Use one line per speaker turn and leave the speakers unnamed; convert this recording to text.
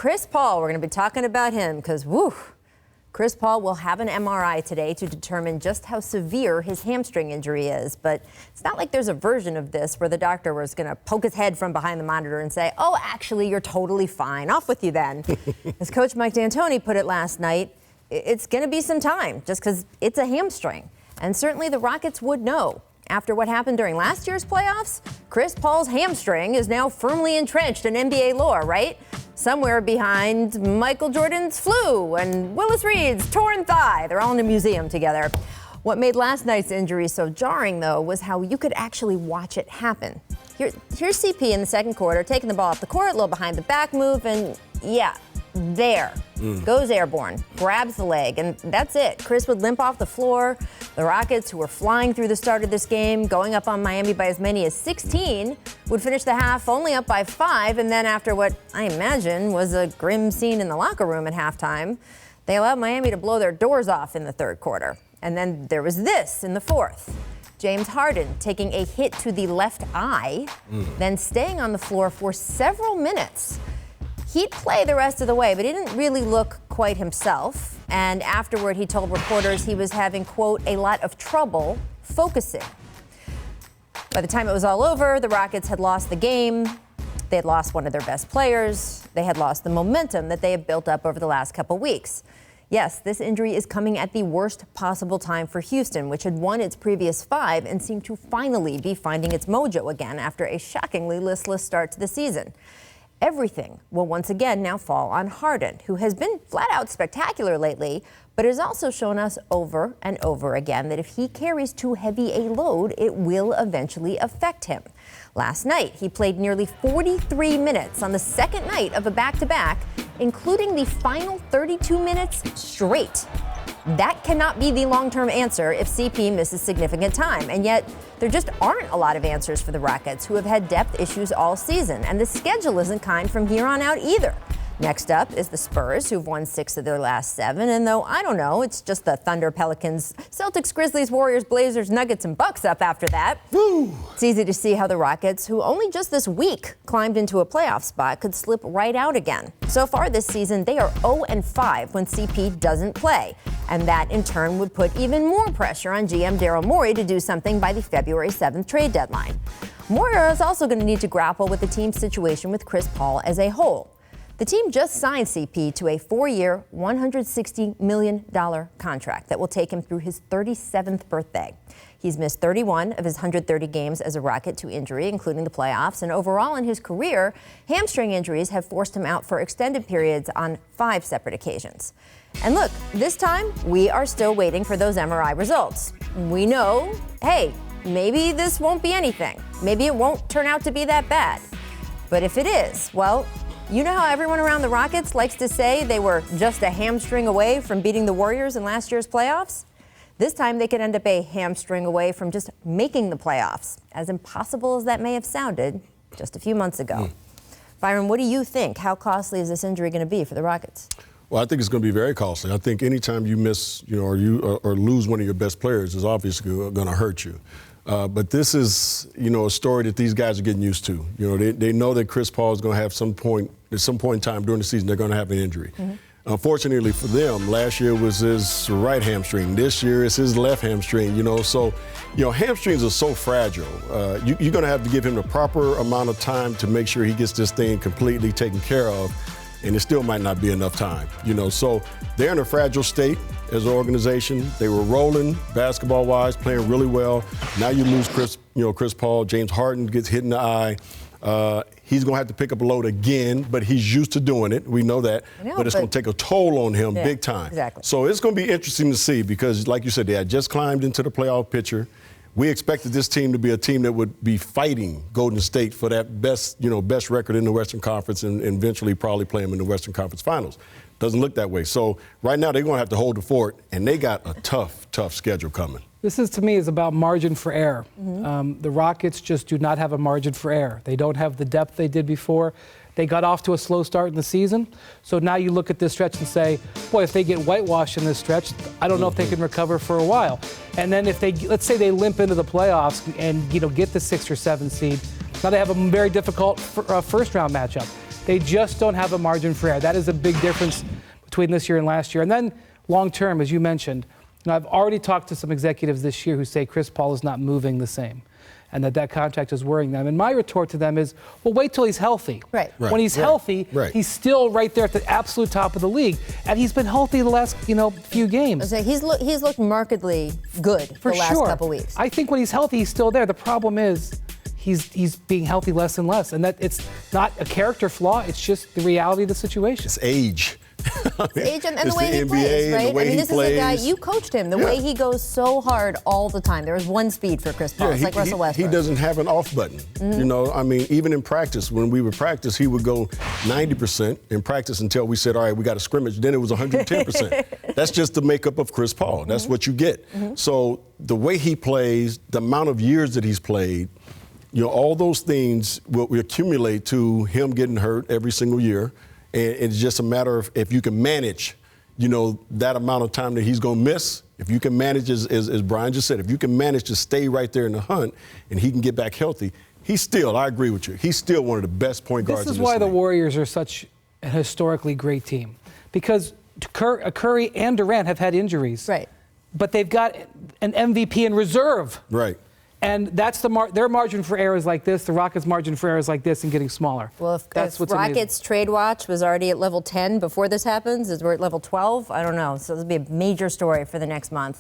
Chris Paul. We're going to be talking about him because, woo, Chris Paul will have an MRI today to determine just how severe his hamstring injury is. But it's not like there's a version of this where the doctor was going to poke his head from behind the monitor and say, oh, actually, you're totally fine. Off with you then. As Coach Mike D'Antoni put it last night, it's going to be some time just because it's a hamstring. And certainly the Rockets would know. After what happened during last year's playoffs, Chris Paul's hamstring is now firmly entrenched in NBA lore, right? Somewhere behind Michael Jordan's flu and Willis Reed's torn thigh. They're all in a museum together. What made last night's injury so jarring, though, was how you could actually watch it happen. Here's CP in the second quarter, taking the ball off the court, a little behind the back move, and yeah, there. Goes airborne, grabs the leg, and that's it. Chris would limp off the floor. The Rockets, who were flying through the start of this game, going up on Miami by as many as 16, would finish the half only up by 5, and then after what I imagine was a grim scene in the locker room at halftime, they allowed Miami to blow their doors off in the third quarter. And then there was this in the fourth. James Harden taking a hit to the left eye, then staying on the floor for several minutes. He'd play the rest of the way, but he didn't really look quite himself. And afterward, he told reporters he was having, quote, a lot of trouble focusing. By the time it was all over, the Rockets had lost the game. They had lost one of their best players. They had lost the momentum that they had built up over the last couple weeks. Yes, this injury is coming at the worst possible time for Houston, which had won its previous 5 and seemed to finally be finding its mojo again after a shockingly listless start to the season. Everything will once again now fall on Harden, who has been flat out spectacular lately, but has also shown us over and over again that if he carries too heavy a load, it will eventually affect him. Last night, he played nearly 43 minutes on the second night of a back-to-back, including the final 32 minutes straight. That cannot be the long-term answer if CP misses significant time. And yet, there just aren't a lot of answers for the Rockets, who have had depth issues all season. And the schedule isn't kind from here on out either. Next up is the Spurs, who've won 6 of their last 7. And though, I don't know, it's just the Thunder, Pelicans, Celtics, Grizzlies, Warriors, Blazers, Nuggets, and Bucks up after that. Woo! It's easy to see how the Rockets, who only just this week climbed into a playoff spot, could slip right out again. So far this season, they are 0-5 when CP doesn't play. And that, in turn, would put even more pressure on GM Daryl Morey to do something by the February 7th trade deadline. Morey is also going to need to grapple with the team's situation with Chris Paul as a whole. The team just signed CP to a 4-year, $160 million contract that will take him through his 37th birthday. He's missed 31 of his 130 games as a Rocket to injury, including the playoffs. And overall in his career, hamstring injuries have forced him out for extended periods on 5 separate occasions. And look, this time we are still waiting for those MRI results. We know, hey, maybe this won't be anything. Maybe it won't turn out to be that bad. But if it is, well, you know how everyone around the Rockets likes to say they were just a hamstring away from beating the Warriors in last year's playoffs? This time they could end up a hamstring away from just making the playoffs, as impossible as that may have sounded just a few months ago. Byron, what do you think? How costly is this injury going to be for the Rockets?
Well, I think it's going to be very costly. I think anytime you miss, or lose one of your best players is obviously going to hurt you. But this is, a story that these guys are getting used to. They know that Chris Paul is going to have at some point in time during the season, they're going to have an injury. Unfortunately for them, last year was his right hamstring. This year it's his left hamstring, So, hamstrings are so fragile. You're going to have to give him the proper amount of time to make sure he gets this thing completely taken care of. And it still might not be enough time, So they're in a fragile state as an organization. They were rolling basketball-wise, playing really well. Now you lose Chris Paul. James Harden gets hit in the eye. He's going to have to pick up a load again, but he's used to doing it. We know that. But it's going to take a toll on him big time.
Exactly.
So it's going to be interesting to see because, like you said, they had just climbed into the playoff picture. We expected this team to be a team that would be fighting Golden State for that best record in the Western Conference and eventually probably play them in the Western Conference Finals. Doesn't look that way. So right now they're going to have to hold the fort, and they got a tough schedule coming.
This is, to me, is about margin for error. The Rockets just do not have a margin for error. They don't have the depth they did before. They got off to a slow start in the season. So now you look at this stretch and say, boy, if they get whitewashed in this stretch, I don't know if they can recover for a while. And then if let's say they limp into the playoffs and, get the 6 or 7 seed, now they have a very difficult first round matchup. They just don't have a margin for error. That is a big difference between this year and last year. And then long term, as you mentioned, I've already talked to some executives this year who say Chris Paul is not moving the same and that contract is worrying them. And my retort to them is, well, wait till he's healthy.
Right.
When he's healthy, he's still right there at the absolute top of the league. And he's been healthy the last, few games.
So he's looked markedly good
For
the last
sure.
couple weeks.
I think when he's healthy, he's still there. The problem is he's being healthy less and less. And that it's not a character flaw. It's just the reality of the situation.
It's age.
Age and the
It's
way
the
he
NBA,
plays, right?
the way
this
he plays.
is a guy, you coached him, the way he goes so hard all the time. There was one speed for Chris Paul. It's like Russell Westbrook.
He doesn't have an off button. Even in practice, when we would practice, he would go 90% in practice until we said, all right, we got a scrimmage. Then it was 110%. That's just the makeup of Chris Paul. That's what you get. So the way he plays, the amount of years that he's played, all those things will accumulate to him getting hurt every single year. And it's just a matter of if you can manage, that amount of time that he's going to miss. If you can manage, as Brian just said, if you can manage to stay right there in the hunt and he can get back healthy, I agree with you, he's still one of the best point guards in this league.
This is why the Warriors are such a historically great team. Because Curry and Durant have had injuries.
Right.
But they've got an MVP in reserve.
Right.
And that's their margin for error is like this. The Rockets' margin for error is like this and getting smaller.
Well, if
Rockets
amazing. Trade watch was already at level 10 before this happens, we're at level 12, I don't know. So this will be a major story for the next month.